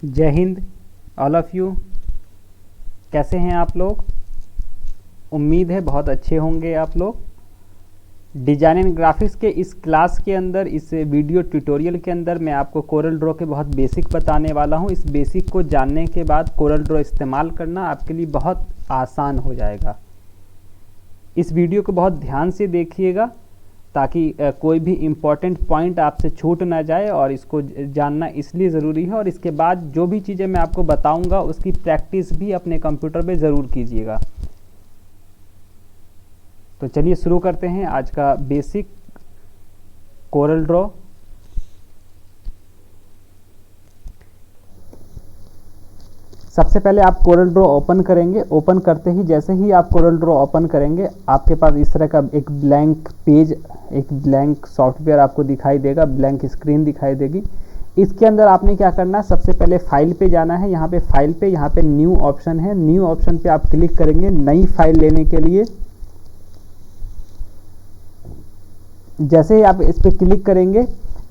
जय Hind all of you. कैसे हैं आप लोग? उम्मीद है बहुत अच्छे होंगे आप लोग। डिज़ाइन एंड ग्राफिक्स के इस क्लास के अंदर, इस वीडियो ट्यूटोरियल के अंदर मैं आपको कोरल ड्रॉ के बहुत बेसिक बताने वाला हूं। इस बेसिक को जानने के बाद कोरल ड्रॉ इस्तेमाल करना आपके लिए बहुत आसान हो जाएगा। इस वीडियो को बहुत ध्यान से देखिएगा ताकि कोई भी इम्पॉर्टेंट पॉइंट आपसे छूट ना जाए, और इसको जानना इसलिए ज़रूरी है। और इसके बाद जो भी चीज़ें मैं आपको बताऊंगा उसकी प्रैक्टिस भी अपने कंप्यूटर पे ज़रूर कीजिएगा। तो चलिए शुरू करते हैं आज का बेसिक कोरल ड्रॉ। सबसे पहले आप कोरल ड्रॉ ओपन करेंगे। ओपन करते ही जैसे ही आप कोरल ड्रॉ ओपन करेंगे, आपके पास इस तरह का एक ब्लैंक पेज, एक ब्लैंक सॉफ्टवेयर आपको दिखाई देगा, ब्लैंक स्क्रीन दिखाई देगी। इसके अंदर आपने क्या करना है, सबसे पहले फाइल पे जाना है। यहाँ पे फाइल पे, यहाँ पे न्यू ऑप्शन है, न्यू ऑप्शन पे आप क्लिक करेंगे नई फाइल लेने के लिए। जैसे ही आप इस पर क्लिक करेंगे,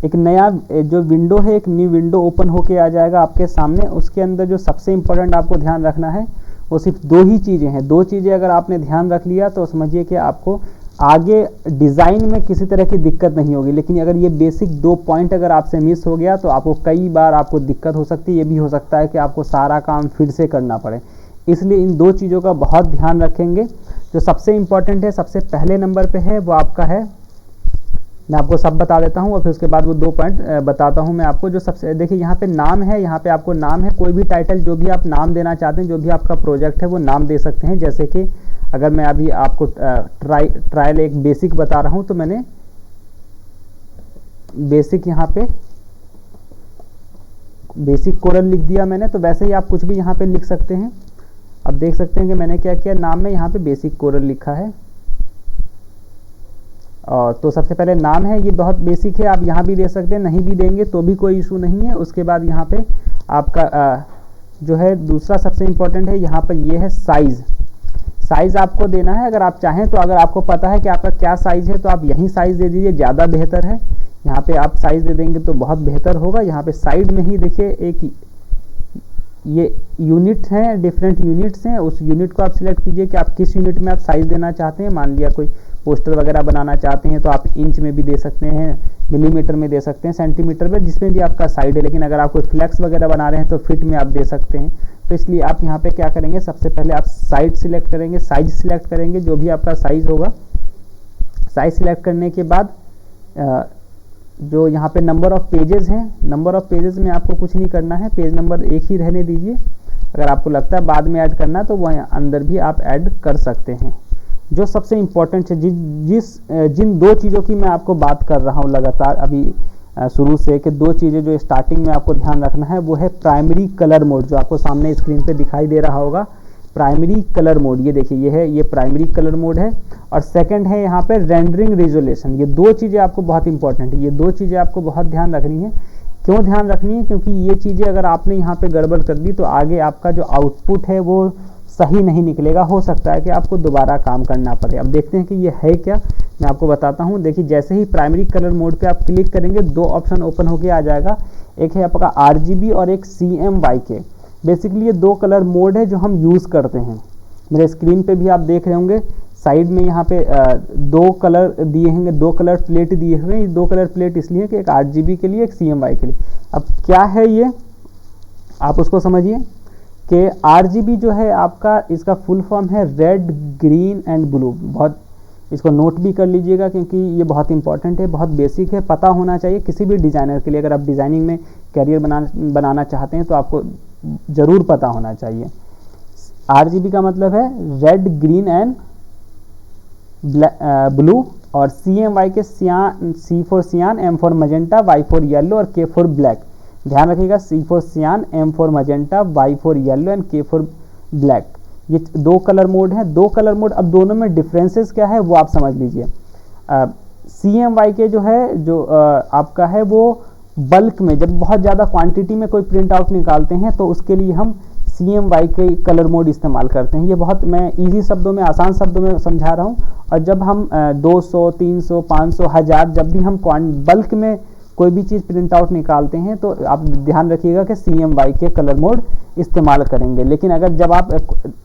एक नया जो विंडो है, एक न्यू विंडो ओपन होके आ जाएगा आपके सामने। उसके अंदर जो सबसे इम्पोर्टेंट आपको ध्यान रखना है वो सिर्फ दो ही चीज़ें हैं। दो चीज़ें अगर आपने ध्यान रख लिया तो समझिए कि आपको आगे डिज़ाइन में किसी तरह की दिक्कत नहीं होगी। लेकिन अगर ये बेसिक दो पॉइंट अगर आपसे मिस हो गया तो आपको कई बार आपको दिक्कत हो सकती है। ये भी हो सकता है कि आपको सारा काम फिर से करना पड़े। इसलिए इन दो चीज़ों का बहुत ध्यान रखेंगे। जो सबसे इम्पोर्टेंट है, सबसे पहले नंबर पे है, वो आपका है, मैं आपको सब बता देता हूँ और फिर उसके बाद वो दो पॉइंट बताता हूँ मैं आपको। जो सबसे देखिए, यहाँ पे नाम है, यहाँ पे आपको नाम है, कोई भी टाइटल जो भी आप नाम देना चाहते हैं, जो भी आपका प्रोजेक्ट है वो नाम दे सकते हैं। जैसे कि अगर मैं अभी आपको ट्रायल एक बेसिक बता रहा हूँ तो मैंने बेसिक, यहाँ पे बेसिक कोरल लिख दिया मैंने। तो वैसे ही आप कुछ भी यहाँ पे लिख सकते हैं। अब देख सकते हैं कि मैंने क्या किया, नाम में यहाँ पे बेसिक कोरल लिखा है। और तो सबसे पहले नाम है, ये बहुत बेसिक है, आप यहाँ भी दे सकते हैं, नहीं भी देंगे तो भी कोई इशू नहीं है। उसके बाद यहाँ पे आपका जो है दूसरा सबसे इम्पोर्टेंट है, यहाँ पर ये है साइज़। साइज़ आपको देना है। अगर आप चाहें तो, अगर आपको पता है कि आपका क्या साइज़ है तो आप यही साइज़ दे दीजिए, ज़्यादा बेहतर है। यहाँ पे आप साइज़ दे देंगे तो बहुत बेहतर होगा। यहाँ पे साइड में ही देखिए एक ये यूनिट हैं, डिफरेंट यूनिट्स हैं। उस यूनिट को आप सिलेक्ट कीजिए कि आप किस यूनिट में आप साइज़ देना चाहते हैं। मान लिया कोई पोस्टर वगैरह बनाना चाहते हैं तो आप इंच में भी दे सकते हैं, मिलीमीटर में दे सकते हैं, सेंटीमीटर में, जिसमें भी आपका साइड है। लेकिन अगर आप कोई फ्लैक्स वगैरह बना रहे हैं तो फिट में आप दे सकते हैं। तो इसलिए आप यहाँ पे क्या करेंगे, सबसे पहले आप साइज सिलेक्ट करेंगे, साइज सिलेक्ट करेंगे, जो भी आपका साइज़ होगा। साइज सिलेक्ट करने के बाद जो यहाँ पे नंबर ऑफ़ पेजेस हैं, नंबर ऑफ़ पेजेस में आपको कुछ नहीं करना है, पेज नंबर एक ही रहने दीजिए। अगर आपको लगता है बाद में ऐड करना तो वह अंदर भी आप ऐड कर सकते हैं। जो सबसे इम्पोर्टेंट है, जिन दो चीज़ों की मैं आपको बात कर रहा हूँ लगातार अभी शुरू से, कि दो चीज़ें जो स्टार्टिंग में आपको ध्यान रखना है, वो है प्राइमरी कलर मोड, जो आपको सामने स्क्रीन पे दिखाई दे रहा होगा। प्राइमरी कलर मोड, ये देखिए, ये है, ये प्राइमरी कलर मोड है। और सेकंड है यहाँ पे रेंडरिंग रेजोल्यूशन। ये दो चीज़ें आपको बहुत इंपॉर्टेंट है, ये दो चीज़ें आपको बहुत ध्यान रखनी है। क्यों ध्यान रखनी है? क्योंकि ये चीज़ें अगर आपने यहाँ पे गड़बड़ कर दी तो आगे आपका जो आउटपुट है वो सही नहीं निकलेगा। हो सकता है कि आपको दोबारा काम करना पड़े। अब देखते हैं कि ये है क्या, मैं आपको बताता हूँ। देखिए, जैसे ही प्राइमरी कलर मोड पे आप क्लिक करेंगे, दो ऑप्शन ओपन होके आ जाएगा। एक है आपका RGB और एक CMYK। बेसिकली ये दो कलर मोड है जो हम यूज़ करते हैं। मेरे स्क्रीन पे भी आप देख रहे होंगे, साइड में यहाँ पे दो कलर दिए होंगे, दो कलर प्लेट दिए हुए हैं। ये दो कलर प्लेट इसलिए कि एक RGB के लिए, एक CMYK के लिए। अब क्या है ये, आप उसको समझिए कि RGB जो है आपका, इसका फुल फॉर्म है रेड, ग्रीन एंड ब्लू। बहुत इसको नोट भी कर लीजिएगा क्योंकि ये बहुत इंपॉर्टेंट है, बहुत बेसिक है, पता होना चाहिए किसी भी डिज़ाइनर के लिए। अगर आप डिज़ाइनिंग में करियर बनाना चाहते हैं तो आपको ज़रूर पता होना चाहिए। RGB का मतलब है रेड, ग्रीन एंड ब्लू। और CMYK, C फॉर सियान, M for magenta, Y for yellow और K फॉर ब्लैक। ध्यान रखिएगा, C फॉर सियान, M for magenta, Y for yellow and K for black. ये दो कलर मोड हैं, दो कलर मोड। अब दोनों में डिफरेंसेस क्या है वो आप समझ लीजिए। CMYK जो है, जो आपका है, वो बल्क में, जब बहुत ज़्यादा क्वांटिटी में कोई प्रिंट आउट निकालते हैं तो उसके लिए हम CMYK कलर मोड इस्तेमाल करते हैं। ये बहुत, मैं इजी शब्दों में, आसान शब्दों में समझा रहा हूँ। और जब हम 200, 300, 500, 1000 जब भी हम बल्क में कोई भी चीज़ प्रिंट आउट निकालते हैं तो आप ध्यान रखिएगा कि CMY के कलर मोड इस्तेमाल करेंगे। लेकिन अगर जब आप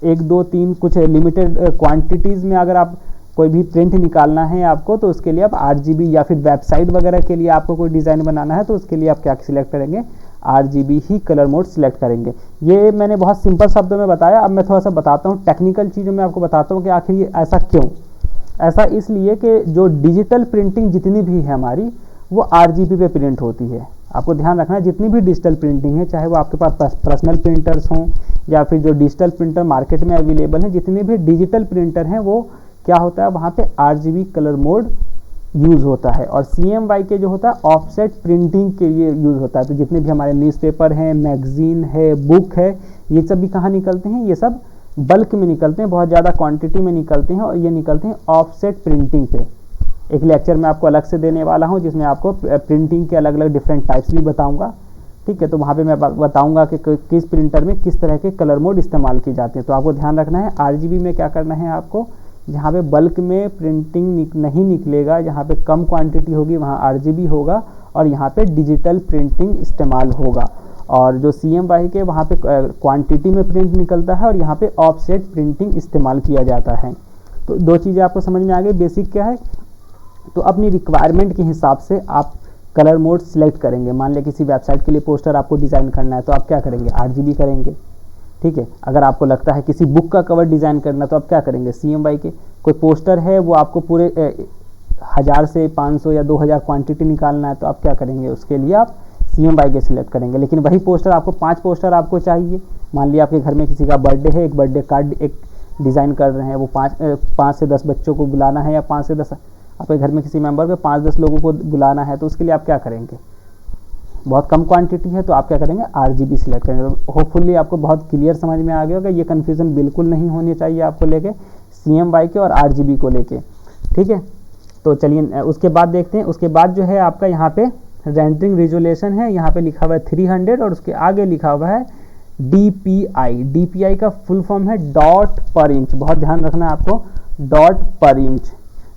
1 2 3 कुछ लिमिटेड क्वांटिटीज़ में अगर आप कोई भी प्रिंट निकालना है आपको, तो उसके लिए आप RGB या फिर वेबसाइट वगैरह के लिए आपको कोई डिज़ाइन बनाना है तो उसके लिए आप क्या सिलेक्ट करेंगे, RGB ही कलर मोड सिलेक्ट करेंगे। ये मैंने बहुत सिंपल शब्दों में बताया। अब मैं थोड़ा सा बताता हूँ टेक्निकल चीज़ों में, आपको बताता हूँ कि आखिर ये ऐसा क्यों। ऐसा इसलिए कि जो डिजिटल प्रिंटिंग जितनी भी है हमारी, वो RGB पे प्रिंट होती है। आपको ध्यान रखना है, जितनी भी डिजिटल प्रिंटिंग है, चाहे वो आपके पास पर्सनल प्रिंटर्स हों या फिर जो डिजिटल प्रिंटर मार्केट में अवेलेबल हैं, जितने भी डिजिटल प्रिंटर हैं वो क्या होता है, वहाँ पे RGB कलर मोड यूज़ होता है। और CMY के जो होता है ऑफसेट प्रिंटिंग के लिए यूज़ होता है। तो जितने भी हमारे न्यूज़पेपर हैं, मैगजीन है, बुक है, ये सब भी कहाँ निकलते हैं, ये सब बल्क में निकलते हैं, बहुत ज़्यादा क्वांटिटी में निकलते हैं और ये निकलते हैं ऑफसेट प्रिंटिंग पे। एक लेक्चर मैं आपको अलग से देने वाला हूँ जिसमें आपको प्रिंटिंग के अलग अलग डिफरेंट टाइप्स भी बताऊँगा, ठीक है। तो वहाँ पे मैं बताऊँगा कि किस प्रिंटर में किस तरह के कलर मोड इस्तेमाल किए जाते हैं। तो आपको ध्यान रखना है, RGB में क्या करना है आपको, जहाँ पे बल्क में प्रिंटिंग नहीं निकलेगा, जहाँ पे कम क्वांटिटी होगी वहाँ RGB होगा और यहाँ पे डिजिटल प्रिंटिंग इस्तेमाल होगा। और जो CMY के वहाँ पे क्वांटिटी में प्रिंट निकलता है और यहाँ पे ऑफसेट प्रिंटिंग इस्तेमाल किया जाता है। तो दो चीज़ें आपको समझ में आ गई, बेसिक क्या है। तो अपनी रिक्वायरमेंट के हिसाब से आप कलर मोड सिलेक्ट करेंगे। मान लिया किसी वेबसाइट के लिए पोस्टर आपको डिज़ाइन करना है तो आप क्या करेंगे, RGB करेंगे, ठीक है। अगर आपको लगता है किसी बुक का कवर डिज़ाइन करना तो आप क्या करेंगे, CMY के। कोई पोस्टर है वो आपको पूरे 1000 से 500 या 2000 क्वांटिटी निकालना है तो आप क्या करेंगे, उसके लिए आप CMY के सिलेक्ट करेंगे। लेकिन वही पोस्टर आपको 5 पोस्टर आपको चाहिए, मान लिया आपके घर में किसी का बर्थडे है, एक बर्थडे कार्ड एक डिज़ाइन कर रहे हैं, वो 5 से 10 बच्चों को बुलाना है या 5 से 10 आपके घर में किसी मेंबर को 5-10 लोगों को बुलाना है, तो उसके लिए आप क्या करेंगे, बहुत कम क्वांटिटी है तो आप क्या करेंगे, RGB सिलेक्ट करेंगे। तो होपफुली आपको बहुत क्लियर समझ में आ गया होगा। ये कन्फ्यूज़न बिल्कुल नहीं होनी चाहिए आपको लेके CMY के और RGB को लेके, ठीक है। तो चलिए उसके बाद देखते हैं। उसके बाद जो है आपका यहाँ पे रेंडरिंग रिजोल्यूशन है, यहाँ पे लिखा हुआ है 300 और उसके आगे लिखा हुआ है DPI। DPI का फुल फॉर्म है डॉट पर इंच। बहुत ध्यान रखना है आपको, डॉट पर इंच।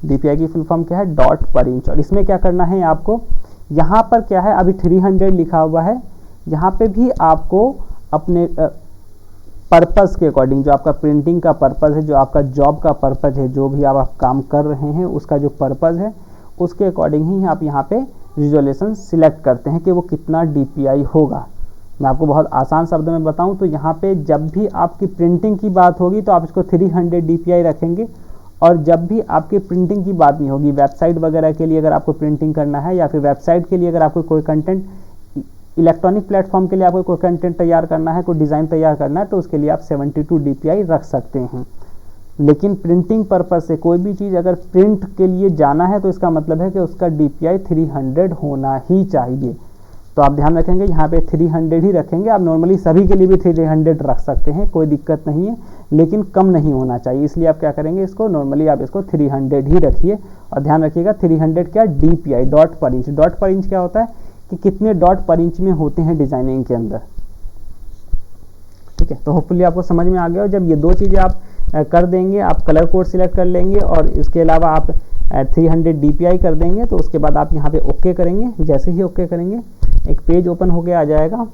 DPI की फुल फॉर्म क्या है, डॉट पर इंच। और इसमें क्या करना है आपको, यहाँ पर क्या है, अभी 300 लिखा हुआ है, यहाँ पे भी आपको अपने पर्पस के अकॉर्डिंग, जो आपका प्रिंटिंग का पर्पस है, जो आपका जॉब का पर्पस है, जो भी आप काम कर रहे हैं उसका जो पर्पस है उसके अकॉर्डिंग ही आप यहाँ पे रिजोल्यूशन सिलेक्ट करते हैं कि वो कितना DPI होगा। मैं आपको बहुत आसान शब्दों में बताऊं तो यहाँ पे जब भी आपकी प्रिंटिंग की बात होगी तो आप इसको 300 DPI रखेंगे, और जब भी आपकी प्रिंटिंग की बात नहीं होगी, वेबसाइट वगैरह के लिए अगर आपको प्रिंटिंग करना है या फिर वेबसाइट के लिए अगर आपको कोई कंटेंट, इलेक्ट्रॉनिक प्लेटफॉर्म के लिए आपको कोई कंटेंट तैयार करना है, कोई डिज़ाइन तैयार करना है, तो उसके लिए आप 72 DPI रख सकते हैं। लेकिन प्रिंटिंग पर्पज से कोई भी चीज़ अगर प्रिंट के लिए जाना है तो इसका मतलब है कि उसका DPI 300 होना ही चाहिए। तो आप ध्यान रखेंगे यहाँ पे 300 ही रखेंगे। आप नॉर्मली सभी के लिए भी 300 रख सकते हैं, कोई दिक्कत नहीं है, लेकिन कम नहीं होना चाहिए। इसलिए आप क्या करेंगे, इसको नॉर्मली आप इसको 300 ही रखिए। और ध्यान रखिएगा 300 क्या, DPI डॉट पर इंच। डॉट पर इंच क्या होता है कि कितने डॉट पर इंच में होते हैं डिजाइनिंग के अंदर, ठीक है। तो होपफुली आपको समझ में आ गया। जब ये दो चीज़ें आप कर देंगे, आप कलर कोड सिलेक्ट कर लेंगे और इसके अलावा आप 300 DPI कर देंगे, तो उसके बाद आप यहाँ पे ओके करेंगे। जैसे ही ओके करेंगे एक पेज ओपन हो गया आ जाएगा।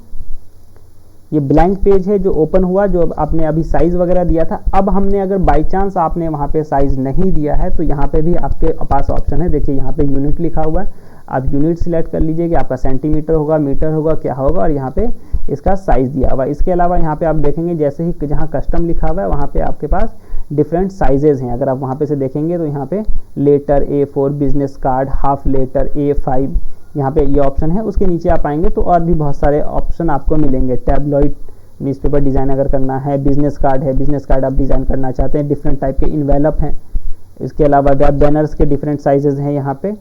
ये ब्लैंक पेज है जो ओपन हुआ, जो आपने अभी साइज़ वगैरह दिया था। अब हमने अगर बाई चांस आपने वहाँ पे साइज़ नहीं दिया है तो यहाँ पे भी आपके पास ऑप्शन है, देखिए यहाँ पे यूनिट लिखा हुआ है, आप यूनिट सिलेक्ट कर लीजिए कि आपका सेंटीमीटर होगा, मीटर होगा, क्या होगा, और यहाँ पे इसका साइज़ दिया हुआ है। इसके अलावा यहाँ पे आप देखेंगे जैसे ही जहाँ कस्टम लिखा हुआ है वहाँ पे आपके पास डिफरेंट साइजेज़ हैं। अगर आप वहाँ पे से देखेंगे तो यहाँ पे letter A4, business card, half letter A5, यहाँ पे ये ऑप्शन है। उसके नीचे आप आएंगे तो और भी बहुत सारे ऑप्शन आपको मिलेंगे। टैबलॉइड न्यूज़पेपर डिज़ाइन अगर करना है, बिजनेस कार्ड है, बिजनेस कार्ड आप डिज़ाइन करना चाहते हैं, डिफरेंट टाइप के इन्वेलप हैं। इसके अलावा वेब बैनर्स के डिफरेंट साइजेज़ हैं यहाँ पे।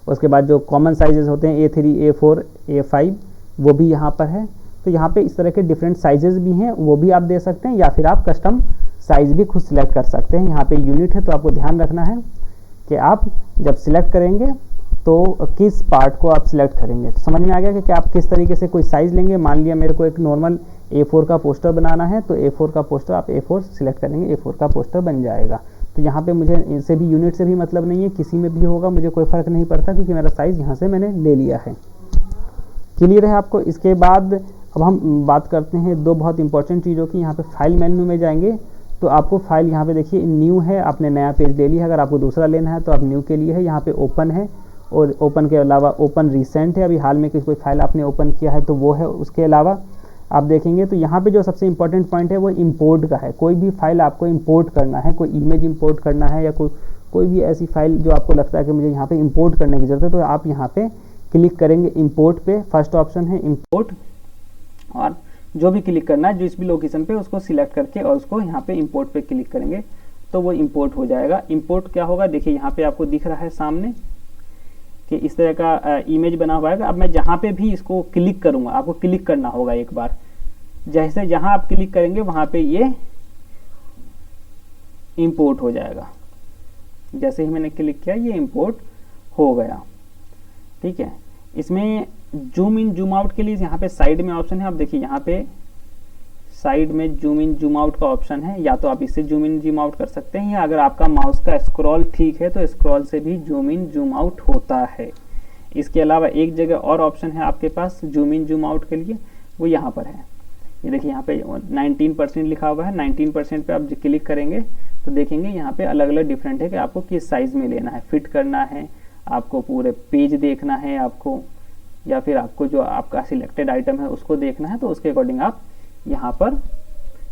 उसके बाद जो कॉमन साइजेज़ होते हैं A3, A4, A5 वो भी यहाँ पर है। तो यहाँ पे इस तरह के डिफरेंट साइजेज़ भी हैं, वो भी आप दे सकते हैं, या फिर आप कस्टम साइज़ भी खुद सिलेक्ट कर सकते हैं। यहाँ पे यूनिट है तो आपको ध्यान रखना है कि आप जब सिलेक्ट करेंगे तो किस पार्ट को आप सिलेक्ट करेंगे। तो समझ में आ गया कि आप किस तरीके से कोई साइज़ लेंगे। मान लिया मेरे को एक नॉर्मल A4 का पोस्टर बनाना है तो A4 का पोस्टर आप A4 सिलेक्ट करेंगे, A4 का पोस्टर बन जाएगा। तो यहाँ पे मुझे इनसे भी यूनिट से भी मतलब नहीं है, किसी में भी होगा, मुझे कोई फ़र्क नहीं पड़ता क्योंकि मेरा साइज़ यहाँ से मैंने ले लिया है। क्लियर है आपको। इसके बाद अब हम बात करते हैं दो बहुत इंपॉर्टेंट चीज़ों की। यहाँ पे फाइल मेन्यू में जाएंगे तो आपको फाइल यहाँ पे देखिए न्यू है, आपने नया पेज ले लिया है। अगर आपको दूसरा लेना है तो आप न्यू के लिए है, यहाँ पे ओपन है, और ओपन के अलावा ओपन रिसेंट है, अभी हाल में कोई फाइल आपने ओपन किया है तो वो है। उसके अलावा आप देखेंगे तो यहाँ पे जो सबसे इंपॉर्टेंट पॉइंट है वो इंपोर्ट का है। कोई भी फाइल आपको इंपोर्ट करना है, कोई इमेज इंपोर्ट करना है या कोई भी ऐसी फाइल जो आपको लगता है कि मुझे यहाँ पे इंपोर्ट करने की ज़रूरत है, तो आप यहाँ पे क्लिक करेंगे इंपोर्ट पे। फर्स्ट ऑप्शन है इंपोर्ट, और जो भी क्लिक करना है जिस भी लोकेशन पे उसको सिलेक्ट करके और उसको यहाँ पे इंपोर्ट पे क्लिक करेंगे तो वो इंपोर्ट हो जाएगा। इंपोर्ट क्या होगा, देखिए यहाँ पे आपको दिख रहा है सामने कि इस तरह का इमेज बना हुआ है। अब मैं जहाँ पे भी इसको क्लिक करूँगा, आपको क्लिक करना होगा एक बार, जैसे जहाँ आप क्लिक करेंगे वहाँ पे ये इंपोर्ट हो जाएगा। जैसे ही मैंने क्लिक किया ये इंपोर्ट हो गया, ठीक है। इसमें जूम इन जूम आउट के लिए यहाँ पे साइड में ऑप्शन है, आप देखिए यहाँ पे साइड में जूम इन जूम आउट का ऑप्शन है, या तो आप इससे जूम इन जूम आउट कर सकते हैं, या अगर आपका माउस का स्क्रॉल ठीक है तो स्क्रॉल से भी जूम इन जूम आउट होता है। इसके अलावा एक जगह और ऑप्शन है आपके पास जूम इन जूम आउट के लिए, वो यहाँ पर है। ये देखिए यहाँ पे 19% लिखा हुआ है, 19% पे आप क्लिक करेंगे तो देखेंगे यहाँ पे अलग अलग डिफरेंट है कि आपको किस साइज में लेना है, फिट करना है, आपको पूरे पेज देखना है आपको, या फिर आपको जो आपका सिलेक्टेड आइटम है उसको देखना है, तो उसके अकॉर्डिंग आप यहाँ पर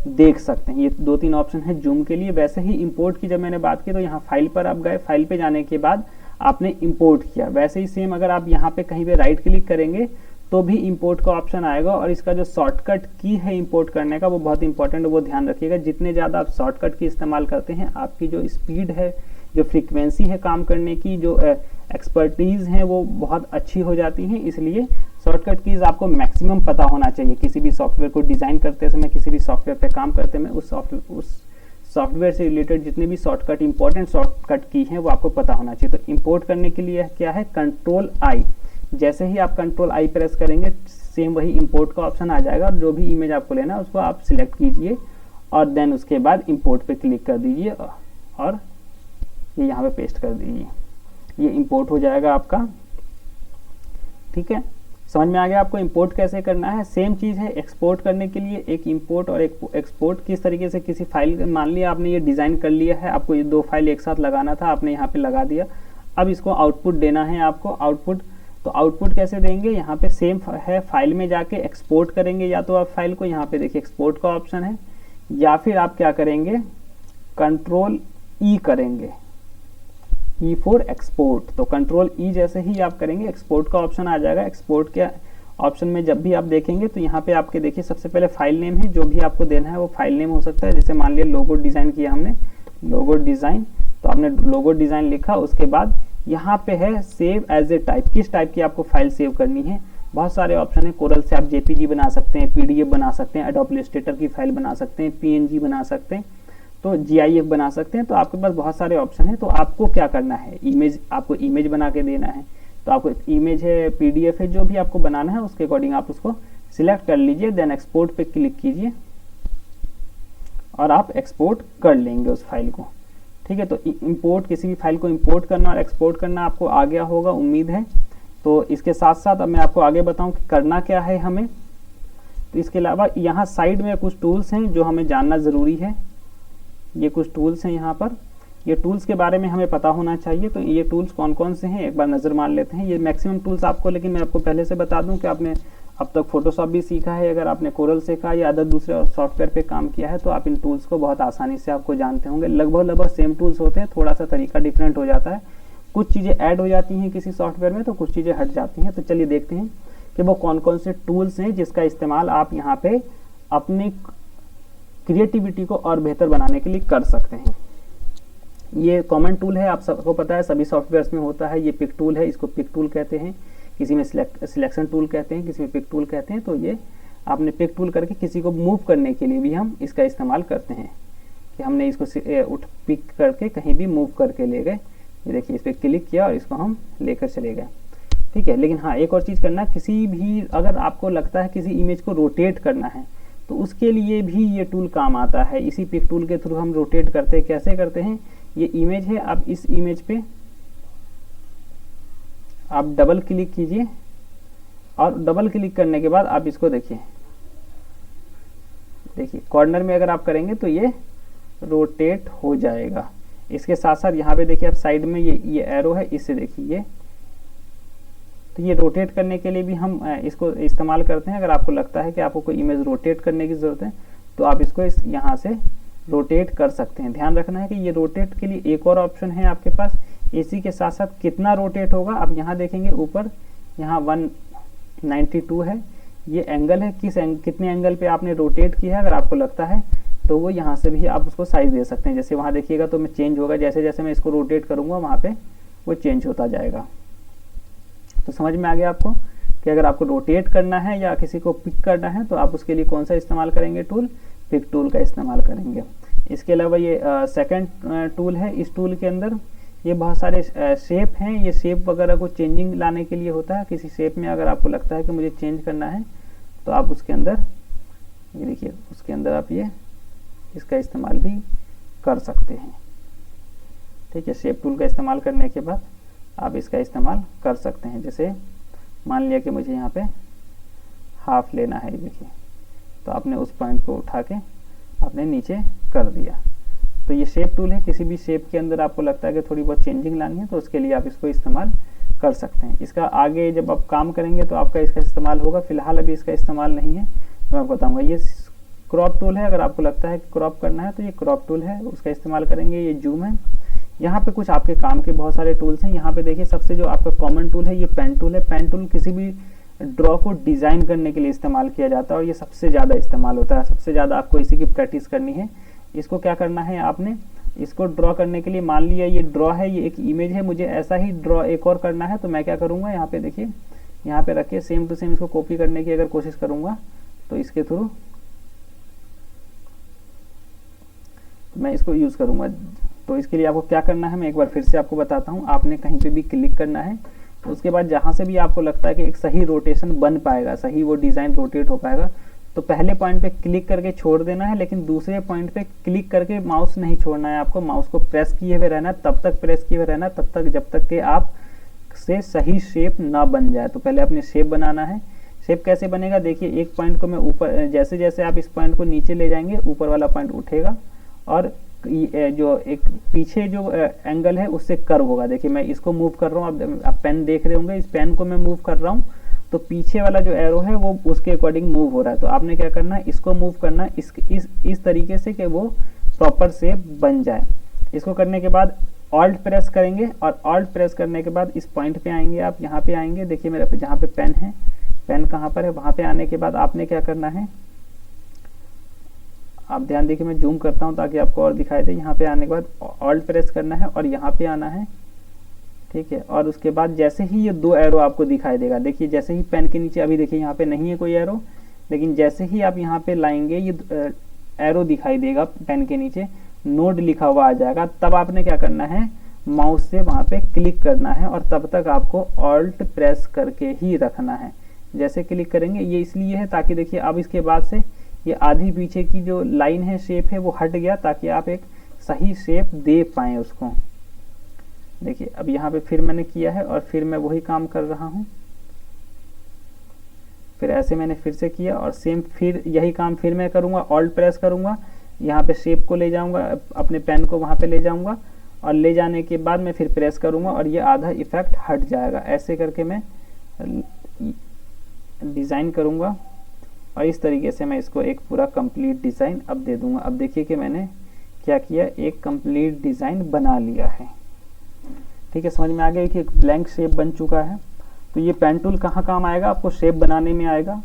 देख सकते हैं। ये 2-3 ऑप्शन है जूम के लिए। वैसे ही इंपोर्ट की जब मैंने बात की तो यहाँ फाइल पर आप गए, फाइल पे जाने के बाद आपने इंपोर्ट किया। वैसे ही सेम अगर आप यहाँ पे कहीं पे राइट क्लिक करेंगे तो भी इंपोर्ट का ऑप्शन आएगा, और इसका जो शॉर्टकट की है इंपोर्ट करने का वो बहुत इंपॉर्टेंट है, वो ध्यान रखिएगा। जितने ज़्यादा आप शॉर्टकट की इस्तेमाल करते हैं, आपकी जो स्पीड है, जो फ्रीक्वेंसी है काम करने की, जो एक्सपर्टीज़ हैं वो बहुत अच्छी हो जाती हैं। इसलिए शॉर्टकट कीज़ आपको मैक्सिमम पता होना चाहिए। किसी भी सॉफ्टवेयर को डिज़ाइन करते समय, किसी भी सॉफ्टवेयर पे काम करते में उस सॉफ्टवेयर से रिलेटेड जितने भी शॉर्टकट इंपॉर्टेंट शॉर्टकट की हैं वो आपको पता होना चाहिए। तो इंपोर्ट करने के लिए क्या है, कंट्रोल आई। जैसे ही आप कंट्रोल आई प्रेस करेंगे सेम वही इंपोर्ट का ऑप्शन आ जाएगा, और जो भी इमेज आपको लेना है उसको आप सिलेक्ट कीजिए और देन उसके बाद इंपोर्ट पे क्लिक कर दीजिए और ये यहाँ पे पेस्ट कर दीजिए, ये इंपोर्ट हो जाएगा आपका। ठीक है, समझ में आ गया आपको इंपोर्ट कैसे करना है। सेम चीज़ है एक्सपोर्ट करने के लिए, एक इंपोर्ट और एक एक्सपोर्ट। किस तरीके से, किसी फाइल, मान लिया आपने ये डिज़ाइन कर लिया है, आपको ये 2 फाइल एक साथ लगाना था, आपने यहाँ पे लगा दिया। अब इसको आउटपुट देना है आपको, आउटपुट। तो आउटपुट कैसे देंगे, यहाँ पे सेम है, फाइल में जाके एक्सपोर्ट करेंगे। या तो आप फाइल को यहाँ पे देखिए एक्सपोर्ट का ऑप्शन है, या फिर आप क्या करेंगे, कंट्रोल ई करेंगे, ई फॉर एक्सपोर्ट। तो कंट्रोल ई जैसे ही आप करेंगे एक्सपोर्ट का ऑप्शन आ जाएगा। एक्सपोर्ट के ऑप्शन में जब भी आप देखेंगे तो यहाँ पे आपके देखिए सबसे पहले फाइल नेम है, जो भी आपको देना है वो फाइल नेम हो सकता है। जैसे मान लिया लोगो डिज़ाइन किया हमने, लोगो डिज़ाइन, तो आपने लोगो डिज़ाइन लिखा। उसके बाद यहाँ पे है सेव एज ए टाइप, किस टाइप की आपको फाइल सेव करनी है। बहुत सारे ऑप्शन है, कोरल से आप जेपीजी बना सकते हैं, पीडीएफ बना सकते हैं, एडोब इलस्ट्रेटर की फाइल बना सकते हैं, पीएनजी बना सकते हैं, तो जीआईएफ बना सकते हैं। तो आपके पास बहुत सारे ऑप्शन है। तो आपको क्या करना है, इमेज, आपको इमेज बना के देना है, तो आपको इमेज है, पीडीएफ है, जो भी आपको बनाना है उसके अकॉर्डिंग आप उसको सिलेक्ट कर लीजिए, देन एक्सपोर्ट पे क्लिक कीजिए और आप एक्सपोर्ट कर लेंगे उस फाइल को। ठीक है, तो इंपोर्ट, किसी भी फाइल को इंपोर्ट करना और एक्सपोर्ट करना आपको आ गया होगा, उम्मीद है। तो इसके साथ साथ अब मैं आपको आगे बताऊं कि करना क्या है हमें। तो इसके अलावा यहाँ साइड में कुछ टूल्स हैं जो हमें जानना ज़रूरी है। ये कुछ टूल्स हैं यहाँ पर, ये टूल्स के बारे में हमें पता होना चाहिए। तो ये टूल्स कौन कौन से हैं एक बार नज़र मार लेते हैं। ये मैक्सिमम टूल्स आपको, लेकिन मैं आपको पहले से बता दूं कि आपने अब तक फोटोशॉप भी सीखा है, अगर आपने कोरल सीखा या अदर दूसरे सॉफ्टवेयर पे काम किया है तो आप इन टूल्स को बहुत आसानी से आपको जानते होंगे। लगभग सेम टूल्स होते हैं, थोड़ा सा तरीका डिफरेंट हो जाता है, कुछ चीज़ें ऐड हो जाती हैं किसी सॉफ्टवेयर में तो कुछ चीज़ें हट जाती हैं। तो चलिए देखते हैं कि वो कौन कौन से टूल्स हैं जिसका इस्तेमाल आप यहाँ पे अपनी क्रिएटिविटी को और बेहतर बनाने के लिए कर सकते हैं। ये कॉमन टूल है, आप सबको पता है, सभी सॉफ्टवेयर्स में होता है। ये पिक टूल है, इसको पिक टूल कहते हैं, किसी में सिलेक्शन टूल कहते हैं, किसी में पिक टूल कहते हैं। तो ये आपने पिक टूल करके किसी को मूव करने के लिए भी हम इसका इस्तेमाल करते हैं, कि हमने इसको पिक करके कहीं भी मूव करके ले गए। ये देखिए, इस पर क्लिक किया और इसको हम लेकर चले गए। ठीक है, लेकिन हाँ, एक और चीज़ करना, किसी भी, अगर आपको लगता है किसी इमेज को रोटेट करना है तो उसके लिए भी ये टूल काम आता है। इसी पिक टूल के थ्रू हम रोटेट करते हैं। कैसे करते हैं, ये इमेज है, आप इस इमेज पे आप डबल क्लिक कीजिए और डबल क्लिक करने के बाद आप इसको देखिए कॉर्नर में अगर आप करेंगे तो ये रोटेट हो जाएगा। इसके साथ साथ यहाँ पे देखिए आप साइड में ये एरो है, इससे देखिए ये, तो ये रोटेट करने के लिए भी हम इसको इस्तेमाल करते हैं। अगर आपको लगता है कि आपको कोई इमेज रोटेट करने की ज़रूरत है तो आप इसको यहाँ से रोटेट कर सकते हैं। ध्यान रखना है कि ये रोटेट के लिए एक और ऑप्शन है आपके पास। इसी के साथ साथ कितना रोटेट होगा आप यहाँ देखेंगे, ऊपर यहाँ 192 है, ये एंगल है, कितने एंगल पे आपने रोटेट किया है। अगर आपको लगता है तो वो यहाँ से भी आप उसको साइज दे सकते हैं। जैसे वहाँ देखिएगा तो मैं चेंज होगा, जैसे जैसे मैं इसको रोटेट करूँगा वहाँ पे वो चेंज होता जाएगा। तो समझ में आ गया आपको कि अगर आपको रोटेट करना है या किसी को पिक करना है तो आप उसके लिए कौन सा इस्तेमाल करेंगे, टूल, पिक टूल का इस्तेमाल करेंगे। इसके अलावा ये सेकंड टूल है। इस टूल के अंदर ये बहुत सारे शेप हैं, ये शेप वगैरह को चेंजिंग लाने के लिए होता है। किसी शेप में अगर आपको लगता है कि मुझे चेंज करना है तो आप उसके अंदर ये देखिए, उसके अंदर आप ये इसका इस्तेमाल भी कर सकते हैं। ठीक है, शेप टूल का इस्तेमाल करने के बाद आप इसका इस्तेमाल कर सकते हैं। जैसे मान लिया कि मुझे यहाँ पे हाफ लेना है, देखिए, तो आपने उस पॉइंट को उठा के आपने नीचे कर दिया। तो ये शेप टूल है। किसी भी शेप के अंदर आपको लगता है कि थोड़ी बहुत चेंजिंग लानी है तो उसके लिए आप इसको इस्तेमाल कर सकते हैं। इसका आगे जब आप काम करेंगे तो आपका इसका इस्तेमाल होगा। फिलहाल अभी इसका इस्तेमाल नहीं है, मैं आपको बताऊंगा। ये क्रॉप टूल है। अगर आपको लगता है कि क्रॉप करना है तो ये क्रॉप टूल है, उसका इस्तेमाल करेंगे। ये जूम है। यहाँ पे कुछ आपके काम के बहुत सारे टूल्स हैं। यहाँ पे देखिए सबसे जो आपका कॉमन टूल है ये पेन टूल है। पेन टूल किसी भी ड्रॉ को डिज़ाइन करने के लिए इस्तेमाल किया जाता है और ये सबसे ज़्यादा इस्तेमाल होता है। सबसे ज़्यादा आपको इसी की प्रैक्टिस करनी है। इसको क्या करना है, आपने इसको ड्रॉ करने के लिए, मान लिया ये ड्रॉ है, ये एक इमेज है, मुझे ऐसा ही ड्रॉ एक और करना है तो मैं क्या करूँगा, यहाँ पे देखिए, यहाँ पे रख के सेम टू सेम इसको कॉपी करने की अगर कोशिश करूँगा तो इसके थ्रू मैं इसको यूज़ करूँगा। तो इसके लिए आपको क्या करना है मैं एक बार फिर से आपको बताता हूँ। आपने कहीं पे भी क्लिक करना है, तो उसके बाद जहाँ से भी आपको लगता है कि एक सही रोटेशन बन पाएगा, सही वो डिज़ाइन रोटेट हो पाएगा, तो पहले पॉइंट पे क्लिक करके छोड़ देना है। लेकिन दूसरे पॉइंट पे क्लिक करके माउस नहीं छोड़ना है आपको। माउस को प्रेस किए हुए रहना है, तब तक प्रेस किए हुए रहना है, तब तक जब तक कि आप से सही शेप ना बन जाए। तो पहले अपने शेप बनाना है। शेप कैसे बनेगा, देखिए, एक पॉइंट को मैं ऊपर, जैसे जैसे आप इस पॉइंट को नीचे ले जाएंगे ऊपर वाला पॉइंट उठेगा और जो एक पीछे जो एंगल है उससे कर्व होगा। देखिए मैं इसको मूव कर रहा हूँ, आप पेन देख रहे होंगे, इस पेन को मैं मूव कर रहा हूँ तो पीछे वाला जो एरो है वो उसके अकॉर्डिंग मूव हो रहा है। तो आपने क्या करना है, इसको मूव करना है इस तरीके से कि वो प्रॉपर शेप बन जाए। इसको करने के बाद ऑल्ट प्रेस करेंगे और ऑल्ट प्रेस करने के बाद इस पॉइंट पे आएंगे, आप यहाँ पे आएंगे। देखिए मेरे जहाँ पे पेन है, पेन कहाँ पर है, वहाँ पे आने के बाद आपने क्या करना है, आप ध्यान देखिए, मैं जूम करता हूँ ताकि आपको और दिखाई दे। यहाँ पे आने के बाद ऑल्ट प्रेस करना है और यहाँ पे आना है, ठीक है। और उसके बाद जैसे ही ये दो एरो आपको दिखाई देगा, देखिए जैसे ही पेन के नीचे, अभी देखिए यहाँ पे नहीं है कोई एरो, लेकिन जैसे ही आप यहाँ पे लाएंगे ये एरो दिखाई देगा पेन के नीचे, नोड लिखा हुआ आ जाएगा। तब आपने क्या करना है, माउस से वहाँ पे क्लिक करना है और तब तक आपको ऑल्ट प्रेस करके ही रखना है। जैसे क्लिक करेंगे, ये इसलिए है ताकि देखिए अब इसके बाद से ये आधी पीछे की जो लाइन है, शेप है, वो हट गया ताकि आप एक सही शेप दे पाएँ उसको। देखिए अब यहाँ पे फिर मैंने किया है और फिर मैं वही काम कर रहा हूँ। फिर ऐसे मैंने फिर से किया और सेम फिर यही काम फिर मैं करूँगा, ऑल्ट प्रेस करूँगा, यहाँ पे शेप को ले जाऊँगा, अपने पेन को वहाँ पे ले जाऊँगा और ले जाने के बाद मैं फिर प्रेस करूँगा और ये आधा इफेक्ट हट जाएगा। ऐसे करके मैं डिज़ाइन करूँगा और इस तरीके से मैं इसको एक पूरा कंप्लीट डिज़ाइन अब दे दूँगा। अब देखिए कि मैंने क्या किया, एक कंप्लीट डिज़ाइन बना लिया है। ठीक है, समझ में आ गया कि एक ब्लैंक शेप बन चुका है। तो ये पेन टूल कहाँ काम आएगा, आपको शेप बनाने में आएगा।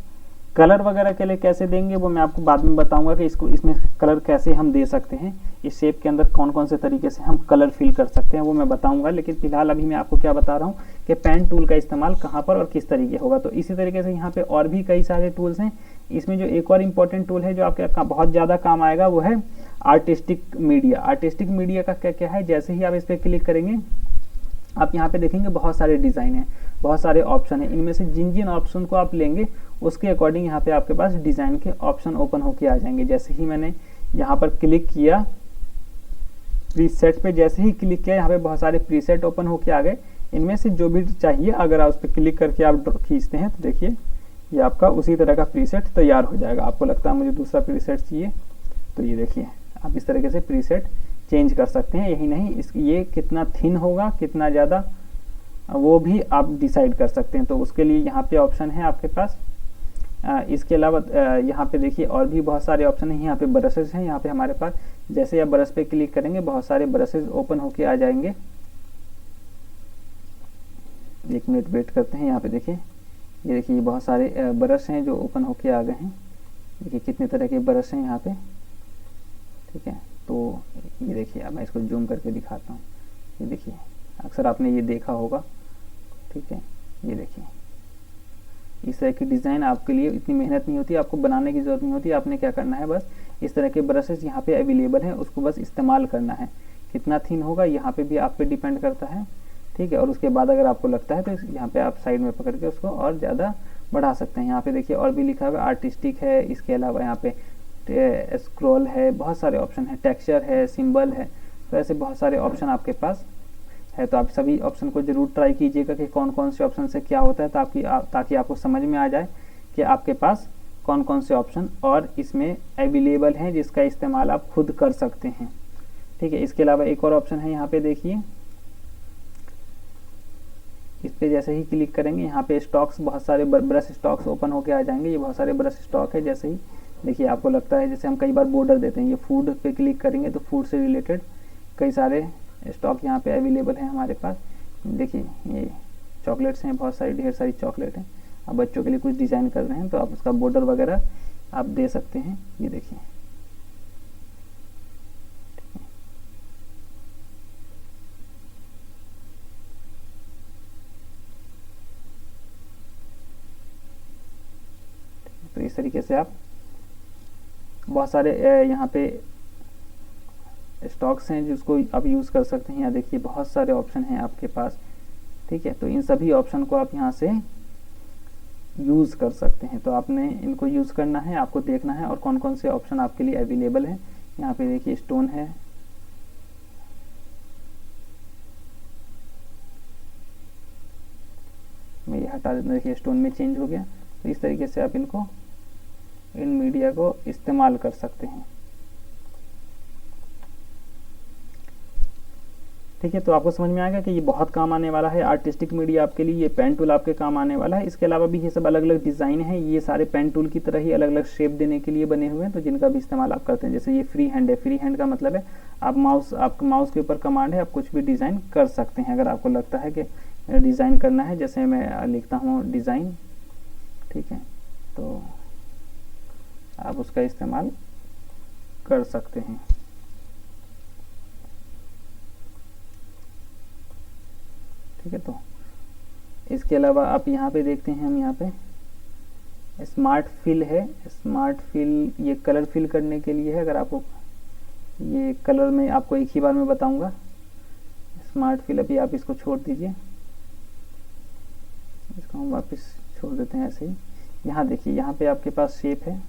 कलर वगैरह के लिए कैसे देंगे वो मैं आपको बाद में बताऊंगा कि इसमें कलर कैसे हम दे सकते हैं, इस शेप के अंदर कौन कौन से तरीके से हम कलर फिल कर सकते हैं वो मैं बताऊंगा। लेकिन फिलहाल अभी मैं आपको क्या बता रहा हूँ कि पेन टूल का इस्तेमाल कहाँ पर और किस तरीके होगा। तो इसी तरीके से यहाँ पे और भी कई सारे टूल्स हैं। इसमें जो एक और इम्पोर्टेंट टूल है जो आपके बहुत ज़्यादा काम आएगा वो है आर्टिस्टिक मीडिया। आर्टिस्टिक मीडिया का क्या क्या है, जैसे ही आप इस पर क्लिक करेंगे आप यहाँ पे देखेंगे बहुत सारे डिज़ाइन हैं, बहुत सारे ऑप्शन हैं। इनमें से जिन जिन ऑप्शन को आप लेंगे उसके अकॉर्डिंग यहाँ पे आपके पास डिज़ाइन के ऑप्शन ओपन होके आ जाएंगे। जैसे ही मैंने यहाँ पर क्लिक किया प्रीसेट पे, जैसे ही क्लिक किया यहाँ पे बहुत सारे प्रीसेट ओपन होके आ गए। इनमें से जो भी चाहिए अगर आप उस पर क्लिक करके आप खींचते हैं तो देखिए ये आपका उसी तरह का प्रीसेट तैयार हो जाएगा। आपको लगता है मुझे दूसरा प्रीसेट चाहिए तो ये देखिए आप इस तरीके से प्रीसेट चेंज कर सकते हैं। यही नहीं, ये कितना थिन होगा कितना ज़्यादा वो भी आप डिसाइड कर सकते हैं। तो उसके लिए यहाँ पे ऑप्शन है आपके पास। इसके अलावा यहाँ पे देखिए और भी बहुत सारे ऑप्शन हैं। यहाँ पे ब्रशेस हैं, यहाँ पे हमारे पास जैसे आप ब्रश पे क्लिक करेंगे बहुत सारे ब्रशेस ओपन होके आ जाएंगे। 1 मिनट वेट करते हैं। यहाँ पे देखिए ये देखिए ये बहुत सारे ब्रश हैं जो ओपन होके आ गए हैं। देखिए कितने तरह के ब्रश हैं यहाँ पे, ठीक है। तो ये देखिए अब मैं इसको जूम करके दिखाता हूँ। ये देखिए अक्सर आपने ये देखा होगा, ठीक है। ये देखिए इस तरह की डिज़ाइन आपके लिए इतनी मेहनत नहीं होती, आपको बनाने की ज़रूरत नहीं होती। आपने क्या करना है, बस इस तरह के ब्रशेस यहाँ पे अवेलेबल हैं, उसको बस इस्तेमाल करना है। कितना थिन होगा यहाँ पे भी आप पे डिपेंड करता है, ठीक है। और उसके बाद अगर आपको लगता है तो यहाँ पे आप साइड में पकड़ के उसको और ज़्यादा बढ़ा सकते हैं। यहाँ पे देखिए और भी लिखा हुआ है, आर्टिस्टिक है, इसके अलावा यहाँ पे स्क्रॉल है, बहुत सारे ऑप्शन है, टेक्सचर है, सिंबल है। तो ऐसे बहुत सारे ऑप्शन आपके पास है। तो आप सभी ऑप्शन को जरूर ट्राई कीजिएगा कि कौन कौन से ऑप्शन से क्या होता है, ताकि आपको समझ में आ जाए कि आपके पास कौन कौन से ऑप्शन और इसमें अवेलेबल हैं जिसका इस्तेमाल आप खुद कर सकते हैं, ठीक है। इसके अलावा एक और ऑप्शन है, यहाँ पे देखिए इस पे जैसे ही क्लिक करेंगे यहाँ पे स्टॉक्स, बहुत सारे ब्रश स्टॉक्स ओपन होके आ जाएंगे। ये बहुत सारे ब्रश स्टॉक है। जैसे ही देखिए आपको लगता है, जैसे हम कई बार बॉर्डर देते हैं, ये फूड पे क्लिक करेंगे तो फूड से रिलेटेड कई सारे स्टॉक यहाँ पे अवेलेबल है हमारे पास। देखिए ये चॉकलेट्स हैं, बहुत सारी ढेर सारी चॉकलेट हैं। आप बच्चों के लिए कुछ डिज़ाइन कर रहे हैं तो आप उसका बॉर्डर वगैरह आप दे सकते हैं। ये देखिए तो इस तरीके से आप बहुत सारे यहाँ पे स्टॉक्स हैं जिसको आप यूज़ कर सकते हैं। यहाँ देखिए बहुत सारे ऑप्शन हैं आपके पास, ठीक है। तो इन सभी ऑप्शन को आप यहाँ से यूज़ कर सकते हैं। तो आपने इनको यूज़ करना है, आपको देखना है और कौन कौन से ऑप्शन आपके लिए अवेलेबल हैं। यहाँ पे देखिए स्टोन है, मैं ये हटा देता हूँ। देखिए स्टोन में चेंज हो गया। तो इस तरीके से आप इन मीडिया को इस्तेमाल कर सकते हैं, ठीक है। तो आपको समझ में आएगा कि ये बहुत काम आने वाला है आर्टिस्टिक मीडिया आपके लिए। ये पेन टूल आपके काम आने वाला है। इसके अलावा भी ये सब अलग अलग डिज़ाइन है, ये सारे पेन टूल की तरह ही अलग अलग शेप देने के लिए बने हुए हैं, तो जिनका भी इस्तेमाल आप करते हैं। जैसे ये फ्री हैंड है, फ्री हैंड का मतलब है आपके माउस के ऊपर कमांड है, आप कुछ भी डिज़ाइन कर सकते हैं। अगर आपको लगता है कि डिज़ाइन करना है, जैसे मैं लिखता हूँ डिज़ाइन, ठीक है, तो आप उसका इस्तेमाल कर सकते हैं, ठीक है। तो इसके अलावा आप यहाँ पे देखते हैं, हम यहाँ पे स्मार्ट फिल है। स्मार्ट फिल ये कलर फिल करने के लिए है। अगर आपको ये कलर में आपको एक ही बार में बताऊंगा। स्मार्ट फिल अभी आप इसको छोड़ दीजिए, इसको हम वापस छोड़ देते हैं ऐसे ही। यहाँ देखिए यहाँ पे आपके पास शेप है,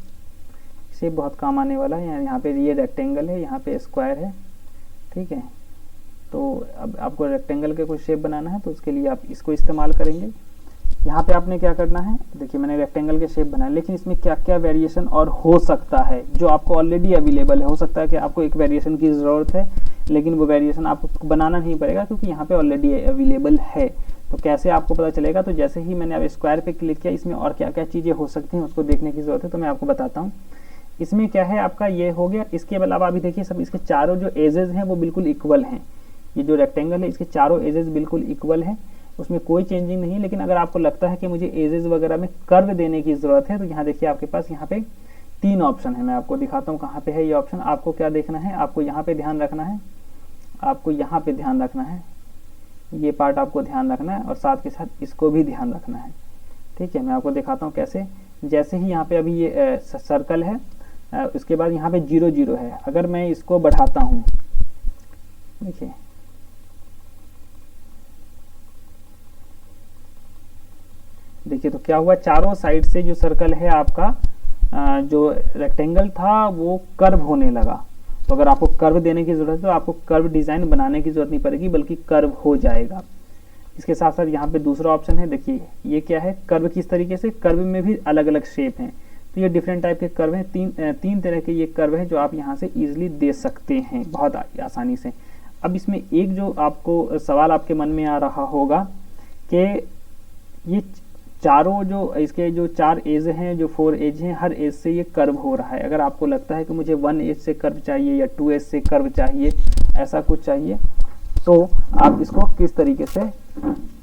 शेप बहुत काम आने वाला है। यहाँ पे ये रेक्टेंगल है, यहाँ पे स्क्वायर है, ठीक है। तो अब आपको रेक्टेंगल के कोई शेप बनाना है तो उसके लिए आप इसको इस्तेमाल करेंगे। यहाँ पे आपने क्या करना है, देखिए मैंने रेक्टेंगल के शेप बनाया, लेकिन इसमें क्या क्या वेरिएशन और हो सकता है जो आपको ऑलरेडी अवेलेबल है। हो सकता है कि आपको एक वेरिएशन की ज़रूरत है, लेकिन वो वेरिएशन आपको बनाना नहीं पड़ेगा क्योंकि यहाँ पे ऑलरेडी अवेलेबल है। तो कैसे आपको पता चलेगा, तो जैसे ही मैंने अब स्क्वायर पे क्लिक किया, इसमें और क्या क्या चीज़ें हो सकती हैं उसको देखने की ज़रूरत है। तो मैं आपको बताता हूँ। इसमें क्या है, आपका ये हो गया। इसके अलावा अभी देखिए सब इसके चारों जो एजेस हैं वो बिल्कुल इक्वल हैं। ये जो रेक्टेंगल है इसके चारों एजेस बिल्कुल इक्वल है, उसमें कोई चेंजिंग नहीं है। लेकिन अगर आपको लगता है कि मुझे एजेस वगैरह में कर्व देने की ज़रूरत है, तो यहाँ देखिए आपके पास यहाँ पे 3 ऑप्शन है। मैं आपको दिखाता हूँ कहाँ पे है ये ऑप्शन। आपको क्या देखना है, आपको यहाँ पे ध्यान रखना है, आपको यहाँ पे ध्यान रखना है, ये पार्ट आपको ध्यान रखना है और साथ के साथ इसको भी ध्यान रखना है, ठीक है। मैं आपको दिखाता हूँ कैसे। जैसे ही यहाँ पे अभी ये सर्कल है, उसके बाद यहाँ पे 0 0 है। अगर मैं इसको बढ़ाता हूँ, देखिए देखिए तो क्या हुआ, चारों साइड से जो सर्कल है आपका, जो रेक्टेंगल था वो कर्व होने लगा। तो अगर आपको कर्व देने की जरूरत है तो आपको कर्व डिजाइन बनाने की जरूरत नहीं पड़ेगी, बल्कि कर्व हो जाएगा। इसके साथ साथ यहाँ पे दूसरा ऑप्शन है, देखिए ये क्या है, कर्व। किस तरीके से, कर्व में भी अलग अलग शेप हैं, तो ये डिफरेंट टाइप के कर्व हैं। तीन तरह के ये कर्व हैं जो आप यहाँ से इजीली दे सकते हैं बहुत आसानी से। अब इसमें एक जो आपको सवाल आपके मन में आ रहा होगा कि ये चारों जो इसके जो 4 एज हैं, जो 4 एज हैं, हर एज से ये कर्व हो रहा है। अगर आपको लगता है कि मुझे 1 एज से कर्व चाहिए या 2 एज से कर्व चाहिए, ऐसा कुछ चाहिए, तो आप इसको किस तरीके से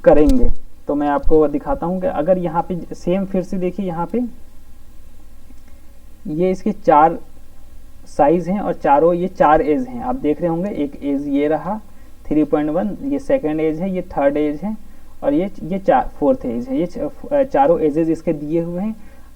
करेंगे, तो मैं आपको दिखाता हूं कि अगर यहाँ पे सेम, फिर से देखिए यहाँ पे ये इसके 4 साइज हैं और चारों ये 4 एज हैं। आप देख रहे होंगे, एक एज ये रहा 3.1, ये सेकंड एज है, ये थर्ड एज है, और ये 4th एज है। ये चारों एजेस इसके दिए हुए हैं।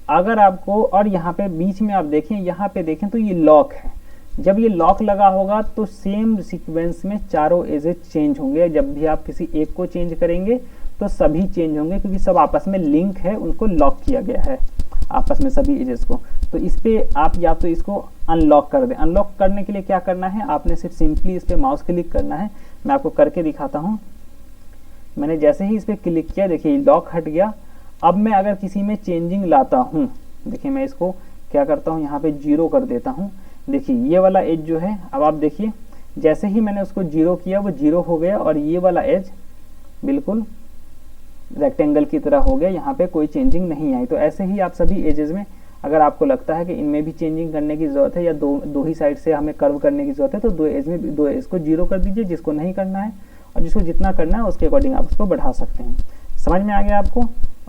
अगर आपको, और यहाँ पे बीच में आप देखें, यहाँ पे देखें तो ये लॉक है। जब ये लॉक लगा होगा तो सेम सीक्वेंस में चारों एजेस चेंज होंगे। जब भी आप किसी एक को चेंज करेंगे तो सभी चेंज होंगे, क्योंकि सब आपस में लिंक है, उनको लॉक किया गया है आपस में सभी एजेस को। तो इस पे आप या तो इसको अनलॉक कर दें। अनलॉक करने के लिए क्या करना है, आपने सिर्फ सिंपली इस पे माउस क्लिक करना है। मैं आपको करके दिखाता हूँ। मैंने जैसे ही इस पे क्लिक किया, देखिए लॉक हट गया। अब मैं अगर किसी में चेंजिंग लाता हूँ, देखिए मैं इसको क्या करता हूँ, यहाँ पे 0 कर देता हूँ। देखिए ये वाला एज जो है, अब आप देखिए जैसे ही मैंने उसको 0 किया वो 0 हो गया, और ये वाला एज बिल्कुल रेक्टेंगल की तरह हो गया, यहाँ पे कोई चेंजिंग नहीं आई। तो ऐसे ही आप सभी एजेस में, अगर आपको लगता है कि इनमें भी चेंजिंग करने की जरूरत है, या दो ही साइड से हमें कर्व करने की जरूरत है, तो 2 एज में 2 एज को 0 कर दीजिए, जिसको नहीं करना है, और जिसको जितना करना है उसके अकॉर्डिंग आप उसको बढ़ा सकते हैं। समझ में आ गया आपको?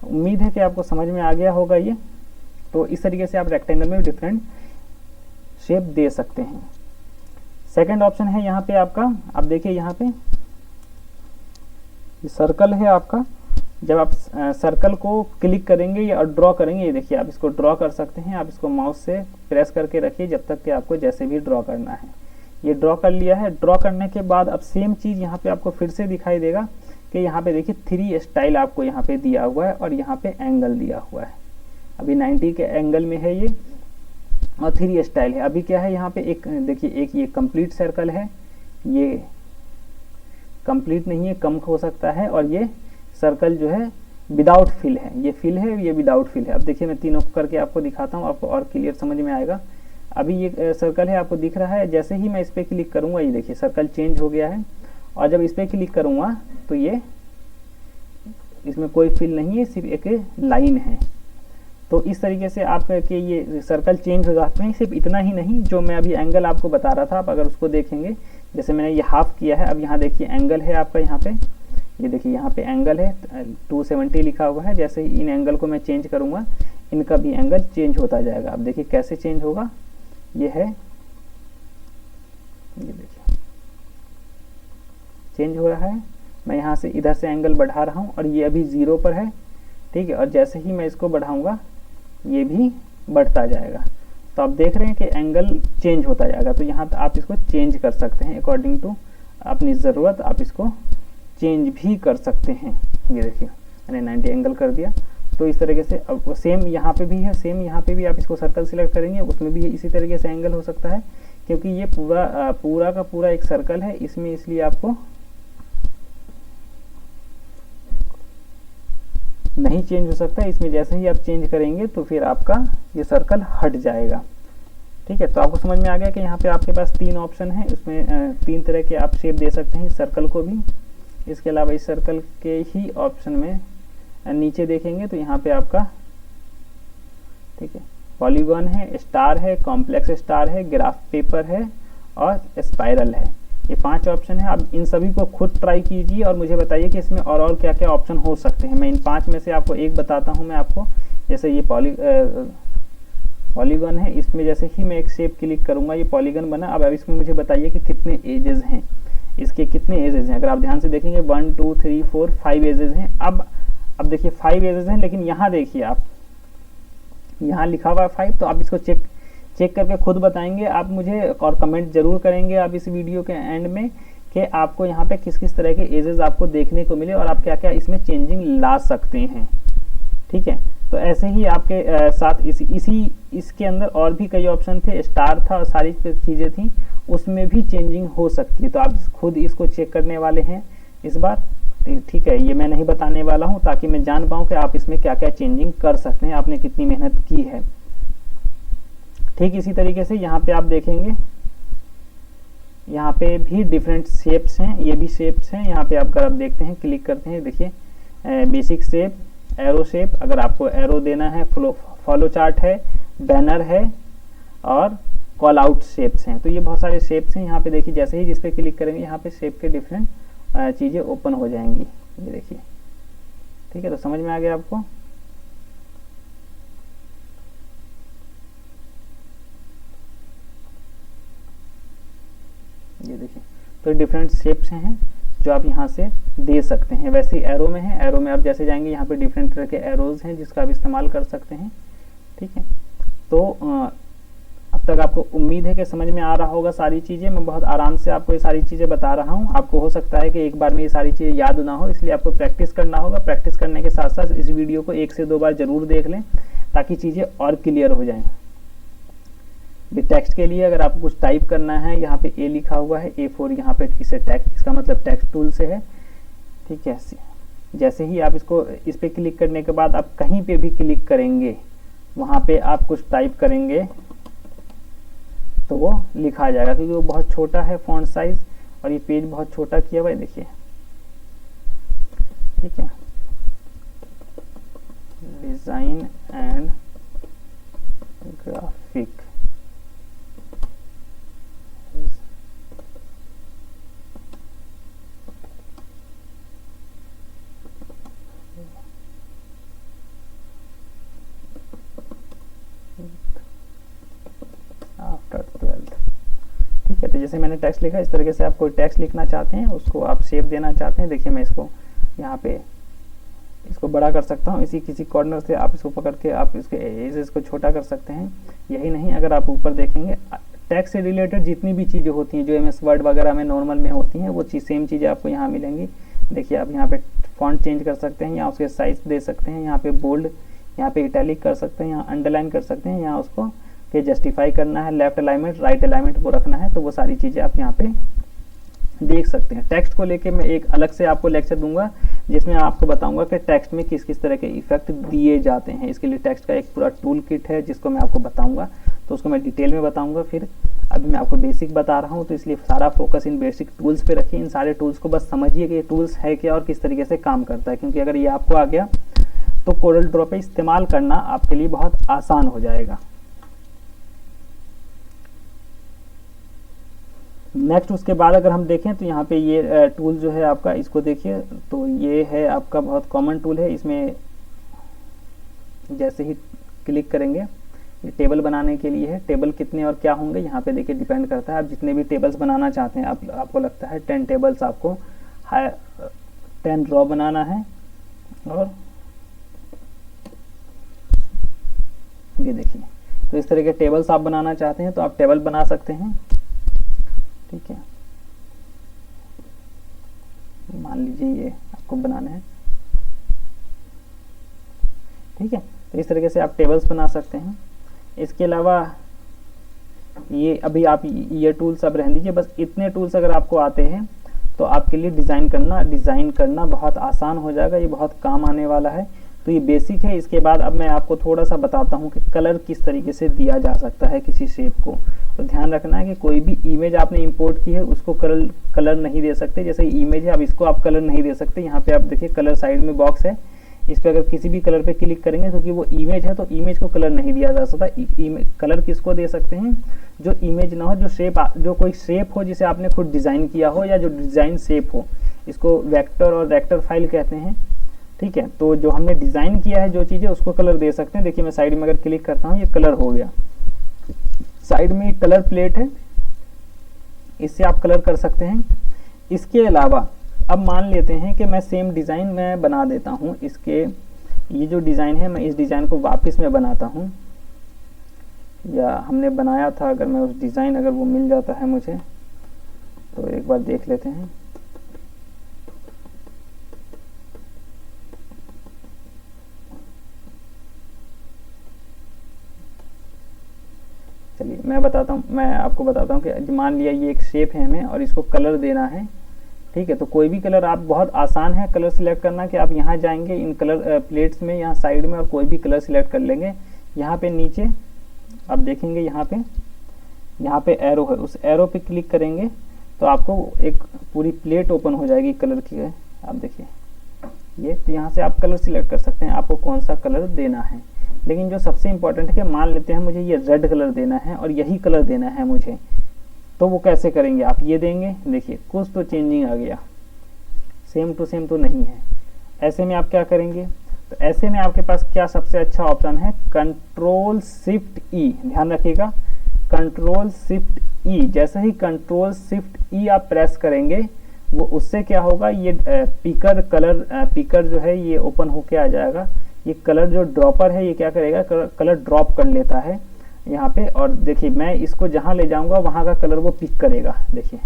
उम्मीद है कि आपको समझ में आ गया होगा ये। तो इस तरीके से आप रेक्टेंगल में डिफरेंट शेप दे सकते हैं। सेकंड ऑप्शन है यहाँ पे आपका, आप देखिए यहाँ पे सर्कल है आपका। जब आप सर्कल को क्लिक करेंगे या ड्रॉ करेंगे, ये देखिए आप इसको ड्रॉ कर सकते हैं। आप इसको माउस से प्रेस करके रखिए जब तक कि आपको जैसे भी ड्रॉ करना है। ये ड्रॉ कर लिया है। ड्रॉ करने के बाद अब सेम चीज़ यहाँ पे आपको फिर से दिखाई देगा कि यहाँ पे देखिए 3 स्टाइल आपको यहाँ पे दिया हुआ है, और यहाँ पे एंगल दिया हुआ है। अभी 90 के एंगल में है ये, और 3 स्टाइल है। अभी क्या है यहाँ पे, एक देखिए, एक ये कंप्लीट सर्कल है, ये कंप्लीट नहीं है, कम हो सकता है, और ये सर्कल जो है विदाउट फिल है, ये फिल है, ये विदाउट फिल है। अब देखिए मैं तीनों करके आपको दिखाता हूँ, आपको और क्लियर समझ में आएगा। अभी ये सर्कल है, आपको दिख रहा है। जैसे ही मैं इस पर क्लिक करूँगा, ये देखिए सर्कल चेंज हो गया है, और जब इस पर क्लिक करूँगा तो ये, इसमें कोई फिल नहीं है, सिर्फ एक लाइन है। तो इस तरीके से आपके ये सर्कल चेंज हो जाते हैं। सिर्फ इतना ही नहीं, जो मैं अभी एंगल आपको बता रहा था, आप अगर उसको देखेंगे, जैसे मैंने ये हाफ किया है, अब यहाँ देखिए एंगल है आपका, यहाँ पे ये देखिए यहाँ पे एंगल है 270 लिखा हुआ है। जैसे ही इन एंगल को मैं चेंज करूँगा, इनका भी एंगल चेंज होता जाएगा। अब देखिए कैसे चेंज होगा, ये है, ये देखिए चेंज हो रहा है। मैं यहाँ से इधर से एंगल बढ़ा रहा हूँ, और ये अभी 0 पर है, ठीक है। और जैसे ही मैं इसको बढ़ाऊंगा, ये भी बढ़ता जाएगा। तो आप देख रहे हैं कि एंगल चेंज होता जाएगा। तो यहाँ आप इसको चेंज कर सकते हैं अकॉर्डिंग टू अपनी ज़रूरत, आप इसको चेंज भी कर सकते हैं। ये देखिए मैंने 90 एंगल कर दिया। तो इस तरीके से अब सेम यहाँ पे भी है, सेम यहाँ पे भी आप इसको सर्कल सिलेक्ट करेंगे, उसमें भी इसी तरीके से एंगल हो सकता है, क्योंकि ये पूरा का पूरा एक सर्कल है इसमें, इसलिए आपको नहीं चेंज हो सकता है इसमें। जैसे ही आप चेंज करेंगे तो फिर आपका ये सर्कल हट जाएगा, ठीक है। तो आपको समझ में आ गया कि यहाँ पे आपके पास 3 ऑप्शन है, इसमें 3 तरह के आप शेप दे सकते हैं इस सर्कल को भी। इसके अलावा इस सर्कल के ही ऑप्शन में नीचे देखेंगे तो यहाँ पे आपका, ठीक है, पॉलीगॉन है, स्टार है, कॉम्प्लेक्स स्टार है, ग्राफ पेपर है, और स्पाइरल है। ये 5 ऑप्शन है। आप इन सभी को खुद ट्राई कीजिए और मुझे बताइए कि इसमें और क्या क्या ऑप्शन हो सकते हैं। मैं इन 5 में से आपको एक बताता हूँ मैं आपको। जैसे ये पॉलीगॉन है, इसमें जैसे ही मैं एक शेप क्लिक करूँगा ये पॉलीगॉन बना। अब इसमें मुझे बताइए कि कितने एजेस हैं, इसके कितने एजेस हैं। अगर आप ध्यान से देखेंगे 1 2 3 4 5 एजेस हैं। अब देखिए 5 एजेस हैं, लेकिन यहाँ देखिए आप, यहाँ लिखा हुआ है 5। तो आप इसको चेक करके खुद बताएंगे आप मुझे, और कमेंट जरूर करेंगे आप इस वीडियो के एंड में कि आपको यहाँ पे किस किस तरह के एजेस आपको देखने को मिले और आप क्या क्या इसमें चेंजिंग ला सकते हैं, ठीक है। तो ऐसे ही आपके साथ इसके अंदर और भी कई ऑप्शन थे, स्टार था और सारी चीज़ें थी, उसमें भी चेंजिंग हो सकती है। तो आप खुद इसको चेक करने वाले हैं इस बार। ठीक है, ये मैं नहीं बताने वाला हूँ ताकि मैं जान पाऊँ कि आप इसमें क्या क्या चेंजिंग कर सकते हैं, आपने कितनी मेहनत की है। ठीक इसी तरीके से यहाँ पे आप देखेंगे, यहाँ पे भी डिफरेंट शेप्स हैं, ये भी शेप्स हैं। यहाँ पे अगर आप देखते हैं, क्लिक करते हैं, देखिए बेसिक शेप, एरो शेप, अगर आपको एरो देना है, फॉलो चार्ट है, बैनर है और कॉल आउट शेप्स हैं। तो ये बहुत सारे शेप्स हैं। यहाँ पे देखिए, जैसे ही जिस पे क्लिक करेंगे यहाँ पे शेप के डिफरेंट चीज़ें ओपन हो जाएंगी, ये देखिए। ठीक है, तो समझ में आ गया आपको। ये देखिए, तो डिफरेंट शेप्स हैं जो आप यहाँ से दे सकते हैं। वैसे ही एरो में है, एरो में आप जैसे जाएंगे यहाँ पे डिफरेंट तरह के एरोज हैं जिसका आप इस्तेमाल कर सकते हैं। ठीक है, तो अब तक आपको उम्मीद है कि समझ में आ रहा होगा सारी चीज़ें। मैं बहुत आराम से आपको ये सारी चीज़ें बता रहा हूँ। आपको हो सकता है कि एक बार में ये सारी चीज़ें याद ना हो, इसलिए आपको प्रैक्टिस करना होगा। प्रैक्टिस करने के साथ साथ इस वीडियो को 1 से 2 बार जरूर देख लें ताकि चीज़ें और क्लियर हो जाएं। टेक्स्ट के लिए अगर आपको कुछ टाइप करना है, यहाँ पे ए लिखा हुआ है, A4, यहाँ पे इसे टेक्स्ट, इसका मतलब टेक्स्ट टूल से है। ठीक है, जैसे ही आप इस पे क्लिक करने के बाद आप कहीं पे भी क्लिक करेंगे, वहाँ पे आप कुछ टाइप करेंगे तो वो लिखा जाएगा, क्योंकि वो बहुत छोटा है फॉन्ट साइज और ये पेज बहुत छोटा किया हुआ है, देखिए। ठीक है, design and graphic, after 12th। ठीक है, तो जैसे मैंने टेक्स्ट लिखा, इस तरीके से आप कोई टेक्स्ट लिखना चाहते हैं, उसको आप शेप देना चाहते हैं। देखिए, मैं इसको यहाँ पे इसको बड़ा कर सकता हूँ, इसी किसी कॉर्नर से आप इसको पकड़ के आप इसको छोटा कर सकते हैं। यही नहीं, अगर आप ऊपर देखेंगे, टेक्स्ट से रिलेटेड जितनी भी चीज़ें होती हैं जो MS वर्ड वगैरह में नॉर्मल में होती हैं, वो सेम चीज़ें आपको यहाँ मिलेंगी। देखिए, आप यहाँ पे फॉन्ट चेंज कर सकते हैं, यहाँ उसके साइज दे सकते हैं, यहाँ पे बोल्ड, यहाँ पे इटैलिक कर सकते हैं, यहाँ अंडरलाइन कर सकते हैं, यहाँ उसको कि जस्टिफाई करना है, लेफ्ट अलाइनमेंट, राइट अलाइनमेंट वो रखना है, तो वो सारी चीज़ें आप यहाँ पे देख सकते हैं। टेक्स्ट को लेके मैं एक अलग से आपको लेक्चर दूंगा जिसमें आपको बताऊंगा कि टेक्स्ट में किस किस तरह के इफेक्ट दिए जाते हैं। इसके लिए टेक्स्ट का एक पूरा टूल किट है जिसको मैं आपको बताऊंगा, तो उसको मैं डिटेल में बताऊंगा। फिर अभी मैं आपको बेसिक बता रहा हूँ, तो इसलिए सारा फोकस इन बेसिक टूल्स पे रखिए। इन सारे टूल्स को बस समझिए कि ये टूल्स है क्या और किस तरीके से काम करता है, क्योंकि अगर ये आपको आ गया तो कोरल ड्रॉ पे इस्तेमाल करना आपके लिए बहुत आसान हो जाएगा। नेक्स्ट उसके बाद अगर हम देखें तो यहाँ पे ये टूल जो है आपका, इसको देखिए, तो ये है आपका बहुत कॉमन टूल है। इसमें जैसे ही क्लिक करेंगे, ये टेबल बनाने के लिए है। टेबल कितने और क्या होंगे यहाँ पे देखिए डिपेंड करता है, आप जितने भी टेबल्स बनाना चाहते हैं। आपको लगता है 10 टेबल्स आपको 10 ड्रॉ बनाना है, और ये देखिए, तो इस तरह के टेबल्स आप बनाना चाहते हैं तो आप टेबल बना सकते हैं। ठीक है, मान लीजिए ये आपको बनाना है। ठीक है, तो इस तरीके से आप टेबल्स बना सकते हैं। इसके अलावा ये अभी आप ये टूल्स अब रहने दीजिए, बस इतने टूल्स अगर आपको आते हैं तो आपके लिए डिज़ाइन करना बहुत आसान हो जाएगा। ये बहुत काम आने वाला है। तो ये बेसिक है। इसके बाद अब मैं आपको थोड़ा सा बताता हूँ कि कलर किस तरीके से दिया जा सकता है किसी शेप को। तो ध्यान रखना है कि कोई भी इमेज आपने इंपोर्ट की है उसको कलर नहीं दे सकते। जैसे इमेज है, अब इसको आप कलर नहीं दे सकते। यहाँ पे आप देखिए कलर साइड में बॉक्स है, इस पर अगर किसी भी कलर पे क्लिक करेंगे, क्योंकि वो इमेज है तो इमेज को कलर नहीं दिया जा सकता। कलर किसको दे सकते हैं? जो इमेज ना हो, जो कोई शेप हो जिसे आपने खुद डिज़ाइन किया हो, या जो डिज़ाइन शेप हो, इसको वेक्टर और वेक्टर फाइल कहते हैं। ठीक है, तो जो हमने डिज़ाइन किया है जो चीज़ें, उसको कलर दे सकते हैं। देखिए मैं साइड में अगर क्लिक करता हूँ, ये कलर हो गया। साइड में कलर प्लेट है, इससे आप कलर कर सकते हैं। इसके अलावा अब मान लेते हैं कि मैं सेम डिज़ाइन मैं बना देता हूँ। ये जो डिज़ाइन है, मैं इस डिज़ाइन को वापस में बनाता हूँ, या हमने बनाया था, अगर मैं उस डिज़ाइन अगर वो मिल जाता है मुझे, तो एक बार देख लेते हैं। चलिए मैं आपको बताता हूँ कि मान लिया ये एक शेप है हमें और इसको कलर देना है। ठीक है, तो कोई भी कलर आप, बहुत आसान है कलर सिलेक्ट करना कि आप यहाँ जाएंगे इन कलर प्लेट्स में, यहाँ साइड में, और कोई भी कलर सिलेक्ट कर लेंगे। यहाँ पे नीचे आप देखेंगे यहाँ पे एरो है, उस एरो पे क्लिक करेंगे तो आपको एक पूरी प्लेट ओपन हो जाएगी कलर की। आप देखिए ये, तो यहाँ से आप कलर सिलेक्ट कर सकते हैं आपको कौन सा कलर देना है। लेकिन जो सबसे इम्पोर्टेंट है कि मान लेते हैं मुझे ये रेड कलर देना है और यही कलर देना है मुझे, तो वो कैसे करेंगे, आप ये देंगे, देखिए कुछ तो चेंजिंग आ गया, सेम टू सेम तो नहीं है। ऐसे में आप क्या करेंगे, तो ऐसे में आपके पास क्या सबसे अच्छा ऑप्शन है, कंट्रोल शिफ्ट ई, ध्यान रखिएगा, कंट्रोल शिफ्ट ई। जैसे ही कंट्रोल शिफ्ट ई आप प्रेस करेंगे, वो उससे क्या होगा, ये पिकर कलर पिकर जो है ये ओपन होके आ जाएगा। ये कलर जो ड्रॉपर है ये क्या करेगा, कलर ड्रॉप कर लेता है यहाँ पे, और देखिए मैं इसको जहाँ ले जाऊंगा वहाँ का कलर वो पिक करेगा। देखिए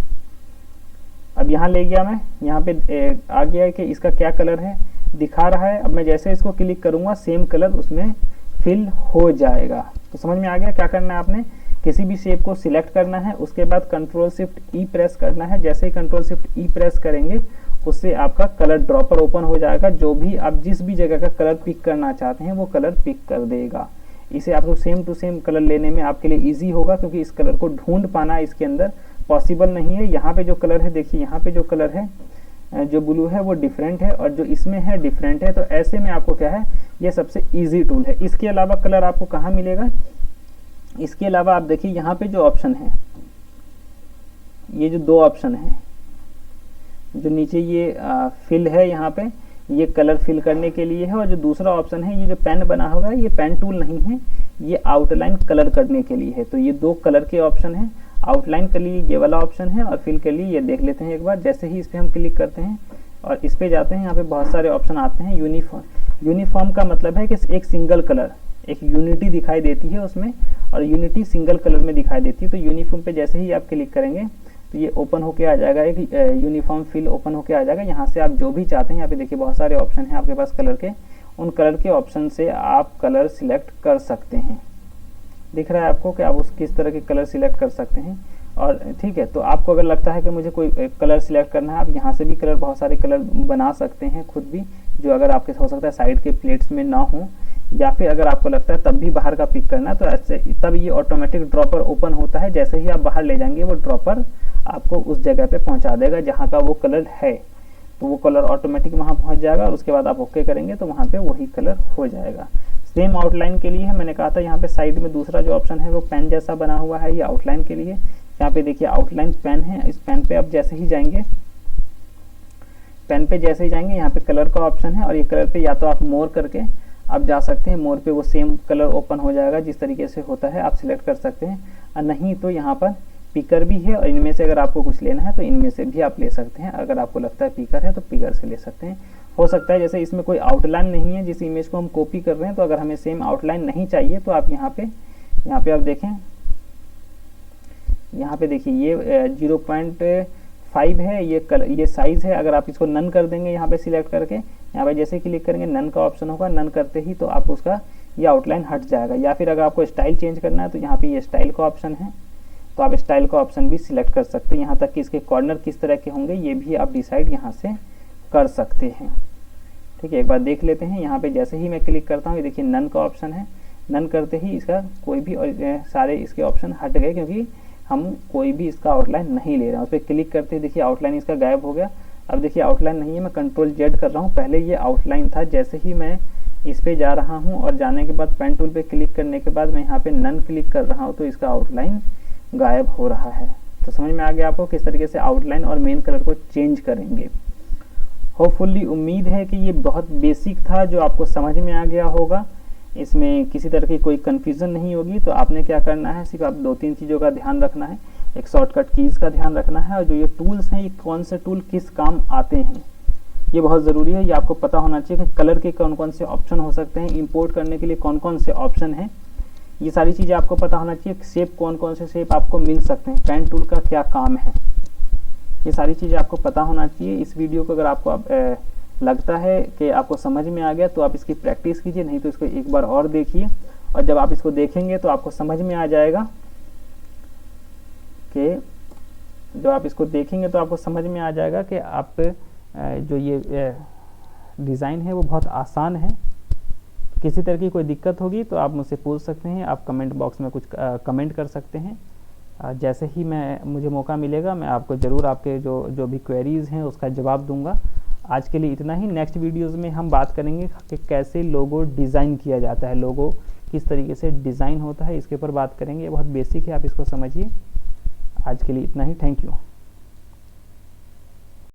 अब यहाँ ले गया मैं, यहाँ पे आ गया कि इसका क्या कलर है दिखा रहा है। अब मैं जैसे इसको क्लिक करूंगा सेम कलर उसमें फिल हो जाएगा। तो समझ में आ गया क्या करना है, आपने किसी भी शेप को सिलेक्ट करना है, उसके बाद कंट्रोल शिफ्ट ई प्रेस करना है। जैसे ही कंट्रोल शिफ्ट ई प्रेस करेंगे उससे आपका कलर ड्रॉपर ओपन हो जाएगा, जो भी आप जिस भी जगह का कलर पिक करना चाहते हैं वो कलर पिक कर देगा। इसे आपको सेम टू सेम कलर लेने में आपके लिए इजी होगा, क्योंकि इस कलर को ढूंढ पाना इसके अंदर पॉसिबल नहीं है। यहाँ पे जो कलर है, देखिए यहाँ पे जो कलर है जो ब्लू है वो डिफरेंट है और जो इसमें है डिफरेंट है। तो ऐसे में आपको क्या है, ये सबसे इजी टूल है। इसके अलावा कलर आपको कहाँ मिलेगा, इसके अलावा आप देखिए यहाँ पे जो ऑप्शन है, ये जो दो ऑप्शन है, जो नीचे ये फिल है, यहाँ पे ये कलर फिल करने के लिए है, और जो दूसरा ऑप्शन है ये जो पेन बना होगा, ये पेन टूल नहीं है, ये आउटलाइन कलर करने के लिए है। तो ये दो कलर के ऑप्शन है, आउटलाइन के लिए ये वाला ऑप्शन है और फिल के लिए ये देख लेते हैं एक बार। जैसे ही इस पर हम क्लिक करते हैं और इस पे जाते हैं, यहाँ पे बहुत सारे ऑप्शन आते हैं। यूनिफॉर्म का मतलब है कि एक सिंगल कलर, एक यूनिटी दिखाई देती है उसमें, और यूनिटी सिंगल कलर में दिखाई देती है। तो यूनिफॉर्म पे जैसे ही आप क्लिक करेंगे तो ये ओपन होके आ जाएगा, एक यूनिफॉर्म फिल ओपन होके आ जाएगा। यहाँ से आप जो भी चाहते हैं, यहाँ पे देखिए बहुत सारे ऑप्शन हैं आपके पास कलर के, उन कलर के ऑप्शन से आप कलर सिलेक्ट कर सकते हैं। दिख रहा है आपको कि आप उस किस तरह के कलर सिलेक्ट कर सकते हैं। और ठीक है, तो आपको अगर लगता है कि मुझे कोई कलर सिलेक्ट करना है, आप यहाँ से भी कलर, बहुत सारे कलर बना सकते हैं खुद भी, जो अगर आपके हो सकता है साइड के प्लेट्स में ना हो, या फिर अगर आपको लगता है तब भी बाहर का पिक करना है, तो ऐसे तब ये ऑटोमेटिक ड्रॉपर ओपन होता है। जैसे ही आप बाहर ले जाएंगे वो ड्रॉपर आपको उस जगह पे पहुंचा देगा जहाँ का वो कलर है, तो वो कलर ऑटोमेटिक वहाँ पहुँच जाएगा और उसके बाद आप ओके करेंगे तो वहाँ पे वही कलर हो जाएगा। सेम आउटलाइन के लिए है, मैंने कहा था यहाँ पे साइड में दूसरा जो ऑप्शन है वो पेन जैसा बना हुआ है, ये आउटलाइन के लिए। यहाँ पे देखिए आउटलाइन पेन है, इस पेन पे आप जैसे ही जाएंगे, पेन पे जैसे ही जाएंगे यहाँ पे कलर का ऑप्शन है, और ये कलर पे या तो आप मोर करके आप जा सकते हैं, मोर पे वो सेम कलर ओपन हो जाएगा जिस तरीके से होता है, आप सिलेक्ट कर सकते हैं। और नहीं तो यहाँ पर पिकर भी है, और इनमें से अगर आपको कुछ लेना है तो इनमें से भी आप ले सकते हैं। अगर आपको लगता है पिकर है तो पिकर से ले सकते हैं। हो सकता है जैसे इसमें कोई आउटलाइन नहीं है, जिस इमेज को हम कॉपी कर रहे हैं, तो अगर हमें सेम आउटलाइन नहीं चाहिए तो आप यहाँ पे आप देखें, यहाँ पे देखिए ये 0.5 है, ये साइज है। अगर आप इसको नन कर देंगे यहाँ पे सिलेक्ट करके, यहाँ पे जैसे क्लिक करेंगे नन का ऑप्शन होगा, नन करते ही तो आप उसका ये आउटलाइन हट जाएगा। या फिर अगर आपको स्टाइल चेंज करना है तो यहाँ पे ये स्टाइल का ऑप्शन है, तो आप स्टाइल का ऑप्शन भी सिलेक्ट कर सकते हैं। यहाँ तक कि इसके कॉर्नर किस तरह के होंगे ये भी आप डिसाइड यहाँ से कर सकते हैं। ठीक है, एक बार देख लेते हैं। यहाँ पे जैसे ही मैं क्लिक करता हूँ, ये देखिए नन का ऑप्शन है, नन करते ही इसका कोई भी और सारे इसके ऑप्शन हट गए, क्योंकि हम कोई भी इसका आउटलाइन नहीं ले रहे हैं। उस पर क्लिक करते ही देखिए आउटलाइन इसका गायब हो गया। अब देखिए आउटलाइन नहीं है, मैं कंट्रोल जेड कर रहा हूँ, पहले ये आउटलाइन था। जैसे ही मैं इस पे जा रहा हूँ और जाने के बाद पेन टूल पे क्लिक करने के बाद मैं यहाँ पे नन क्लिक कर रहा हूँ, तो इसका आउटलाइन गायब हो रहा है। तो समझ में आ गया आपको किस तरीके से आउटलाइन और मेन कलर को चेंज करेंगे। होपफुली उम्मीद है कि ये बहुत बेसिक था, जो आपको समझ में आ गया होगा, इसमें किसी तरह की कोई कन्फ्यूज़न नहीं होगी। तो आपने क्या करना है, सिर्फ आप 2-3 चीज़ों का ध्यान रखना है। एक शॉर्टकट कीज़ का ध्यान रखना है, और जो ये टूल्स हैं, ये कौन से टूल किस काम आते हैं, ये बहुत ज़रूरी है। ये आपको पता होना चाहिए कि कलर के कौन कौन से ऑप्शन हो सकते हैं, इंपोर्ट करने के लिए कौन कौन से ऑप्शन हैं, ये सारी चीज़ें आपको पता होना चाहिए। शेप कौन कौन से शेप आपको मिल सकते हैं, पेन टूल का क्या काम है, ये सारी चीज़ें आपको पता होना चाहिए। इस वीडियो को अगर आपको लगता है कि आपको समझ में आ गया तो आप इसकी प्रैक्टिस कीजिए, नहीं तो इसको एक बार और देखिए, और जब आप इसको देखेंगे तो आपको समझ में आ जाएगा कि जब आप इसको देखेंगे तो आपको समझ में आ जाएगा कि आप जो ये डिज़ाइन है वो बहुत आसान है। किसी तरह की कोई दिक्कत होगी तो आप मुझसे पूछ सकते हैं, आप कमेंट बॉक्स में कुछ कमेंट कर सकते हैं। जैसे ही मुझे मौका मिलेगा मैं आपको ज़रूर आपके जो भी क्वेरीज़ हैं उसका जवाब दूंगा। आज के लिए इतना ही। नेक्स्ट वीडियोस में हम बात करेंगे कि कैसे लोगो डिज़ाइन किया जाता है, लोगो किस तरीके से डिज़ाइन होता है, इसके ऊपर बात करेंगे। ये बहुत बेसिक है, आप इसको समझिए। आज के लिए इतना ही। Thank you.